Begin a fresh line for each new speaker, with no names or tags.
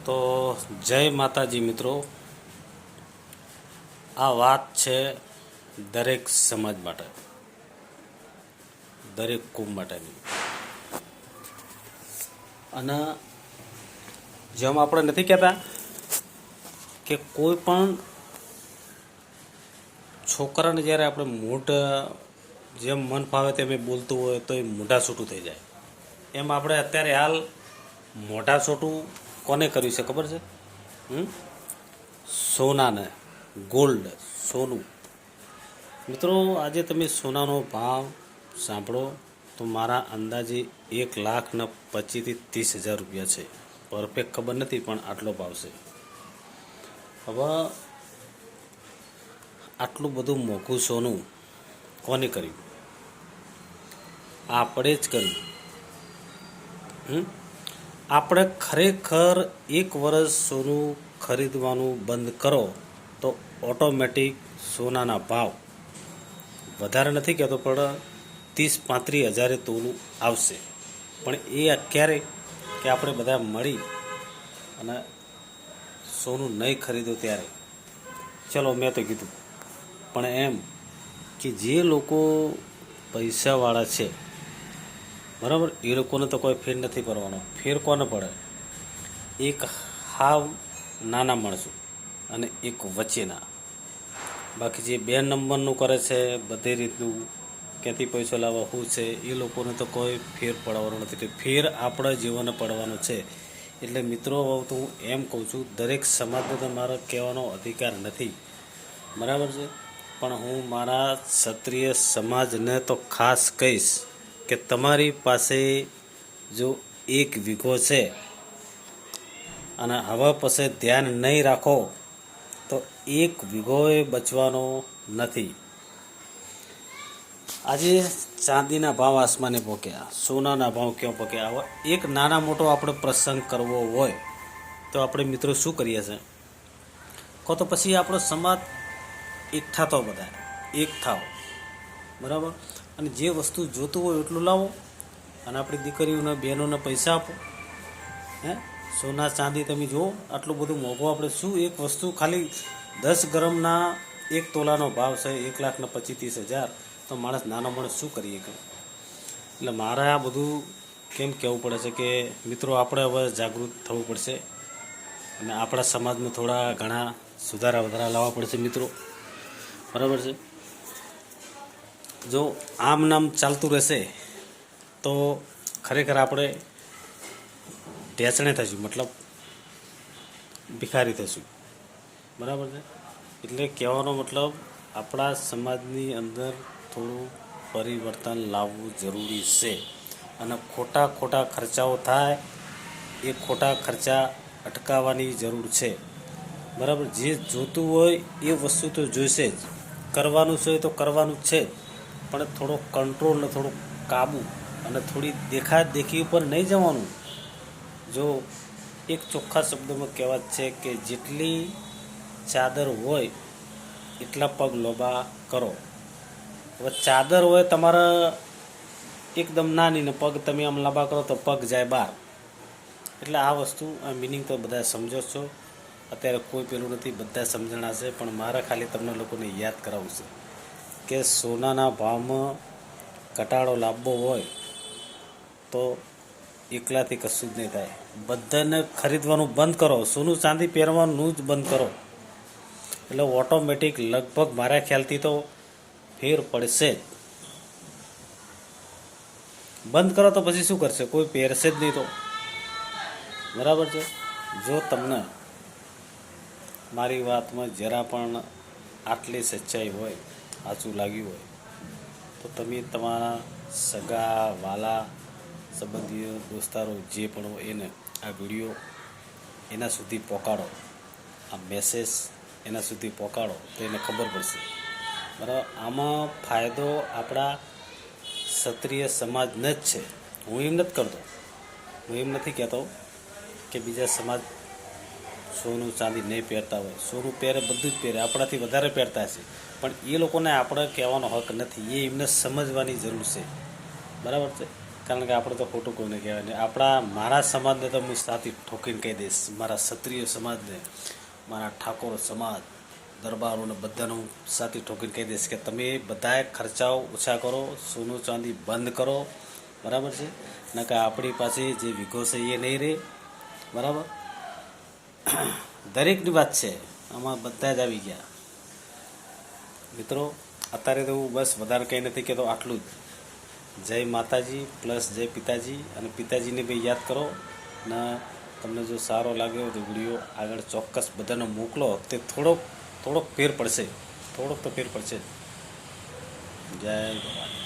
તો જય માતાજી મિત્રો, આ વાત છે દરેક સમાજ માટે, દરેક કુંભ માટેની. અને જેમ આપણે નથી કહેતા કે કોઈ પણ છોકરાને જ્યારે આપણે મોઢા જેમ મન ફાવે તેમ એ બોલતું હોય તો એ મોઢા છૂટું થઈ જાય, એમ આપણે અત્યારે હાલ મોઢા છોટું કોને કર્યું છે ખબર છે? સોનાને, ગોલ્ડ, સોનું. મિત્રો, આજે તમે સોનાનો ભાવ સાંભળો તો મારા અંદાજે 1,25,000 થી 30,000 રૂપિયા છે. પરફેક્ટ ખબર નથી પણ આટલો ભાવ છે. હવે આટલું બધું મોંઘું સોનું કોને કર્યું? આપણે જ કર્યું. આપણે ખરેખર 1 વર્ષ સોનું ખરીદવાનું બંધ કરો તો ઓટોમેટિક સોનાના ભાવ વધારે નથી કહેતો પણ 30-35,000 તોલું આવશે. પણ એ ક્યારે કે આપણે બધા મળી અને સોનું નહીં ખરીદો ત્યારે. ચલો, મેં તો કીધું, પણ એમ કે જે લોકો પૈસાવાળા છે, બરાબર, એ લોકોને તો કોઈ ફેર નથી પડવાનો. ફેર કોને પડે? એક હાવ નાના માણસો અને એક વચ્ચેના. બાકી જે 2 નંબરનું કરે છે બધી રીતનું, ક્યાંથી પૈસો લાવવા શું છે, એ લોકોને તો કોઈ ફેર પડવાનો નથી. ફેર આપણા જીવને પડવાનો છે. એટલે મિત્રો, તો હું એમ કહું છું, દરેક સમાજને તો મારો કહેવાનો અધિકાર નથી, બરાબર છે, પણ હું મારા ક્ષત્રિય સમાજને તો ખાસ કહીશ કે તમારી પાસે જો 1 વીઘો છે અને હવે પછી ધ્યાન નહીં રાખો તો 1 વીઘોએ બચવાનો નથી. આજે ચાંદીના ભાવ આસમાને પહોંચ્યા, સોનાના ભાવ ક્યાં પહોંચ્યા. હવે એક નાના મોટો આપણે પ્રસંગ કરવો હોય તો આપણે મિત્રો શું કરીએ છીએ? કહો તો પછી આપણો સમાજ એકઠા તો બધા એક થાવ, બરાબર, અને જે વસ્તુ જોતું હોય એટલું લાવો અને આપણી દીકરીઓને બહેનોને પૈસા આપો. સોના ચાંદી તમે જુઓ, આટલું બધું મોંઘું. આપણે શું એક વસ્તુ ખાલી 10 ગ્રામના 1 તોલાનો ભાવ છે 1,25,000-30,000. તો માણસ, નાનો માણસ શું કરીએ કે? એટલે મારે આ બધું કેમ કહેવું પડે છે કે મિત્રો, આપણે હવે જાગૃત થવું પડશે અને આપણા સમાજમાં થોડા ઘણા સુધારા વધારા લાવવા પડશે મિત્રો, બરાબર છે. જો આમ નામ ચાલતું રહેશે તો ખરેખર આપણે ઢેચણે થશું, મતલબ ભિખારી થશું, બરાબર છે. એટલે કહેવાનો મતલબ, આપણા સમાજની અંદર થોડું પરિવર્તન લાવવું જરૂરી છે. અને ખોટા ખર્ચાઓ થાય એ ખોટા ખર્ચા અટકાવવાની જરૂર છે, બરાબર. જે જોતું હોય એ વસ્તુ તો જોઈશે જ, કરવાનું છે તો કરવાનું જ છે, પણ થોડો કંટ્રોલ ને થોડો કાબુ અને થોડી દેખી ઉપર નહીં જવાનું. જો એક ચોખ્ખા શબ્દોમાં કહેવત છે કે જેટલી ચાદર હોય એટલા પગ લોબા કરો. હવે ચાદર હોય તમારા એકદમ નાની ને પગ તમે આમ લાંબા કરો તો પગ જાય બહાર. એટલે આ વસ્તુ, આ મિનિંગ તો બધા સમજો છો. અત્યારે કોઈ પેલું નથી, બધા સમજણા છે, પણ મારે ખાલી તમને લોકોને યાદ કરાવવું છે કે સોનાના ભાવમાં ઘટાડો લાવવો હોય તો એકલાથી કશું જ નહીં થાય. બધાને ખરીદવાનું બંધ કરો, સોનું ચાંદી પહેરવાનું જ બંધ કરો, એટલે ઓટોમેટિક લગભગ મારા ખ્યાલથી તો ફેર પડશે જ. બંધ કરો તો પછી શું કરશે? કોઈ પહેરશે જ નહીં તો, બરાબર છે. જો તમને મારી વાતમાં જરા પણ આટલી સચ્ચાઈ હોય, સાચું લાગ્યું હોય, તો તમે તમારા સગા વાલા સંબંધીઓ, દોસ્તારો જે પણ હોય એને આ વિડીયો એના સુધી પહોંચાડો, આ મેસેજ એના સુધી પહોંચાડો તો એને ખબર પડશે, બરાબર. આમાં ફાયદો આપણા ક્ષત્રિય સમાજને જ છે. હું એમ નથી કરતો, હું એમ નથી કહેતો કે બીજા સમાજ સોનું ચાંદી નહીં પહેરતા હોય. સોનું પહેરે, બધું જ પહેરે, આપણાથી વધારે પહેરતા હશે, પણ એ લોકોને આપણે કહેવાનો હક નથી. એ એમને સમજવાની જરૂર છે, બરાબર છે. કારણ કે આપણે તો ખોટું કોઈને કહેવાય નહીં. મારા સમાજને તો હું સાથી ઠોકીને કહી દઈશ, મારા ક્ષત્રિય સમાજને, મારા ઠાકોર સમાજ દરબારોને બધાને હું સાથી ઠોકીને કહી દઈશ કે તમે બધાએ ખર્ચાઓ ઓછા કરો, સોનું ચાંદી બંધ કરો, બરાબર છે. નકા આપણી પાસે જે વિઘો છે એ નહીં રહે, બરાબર. દરેકની વાત છે, આમાં બધા જ આવી ગયા મિત્રો. અત્યારે તો હું બસ વધારે કંઈ નથી કહેતો, આટલું જ. જય માતાજી પ્લસ જય પિતાજી, અને પિતાજીને બી યાદ કરો. અને તમને જો સારો લાગ્યો તો વિડીયો આગળ ચોક્કસ બધાને મોકલો. તે થોડોક ફેર પડશે, થોડોક તો ફેર પડશે. જય ભવાની.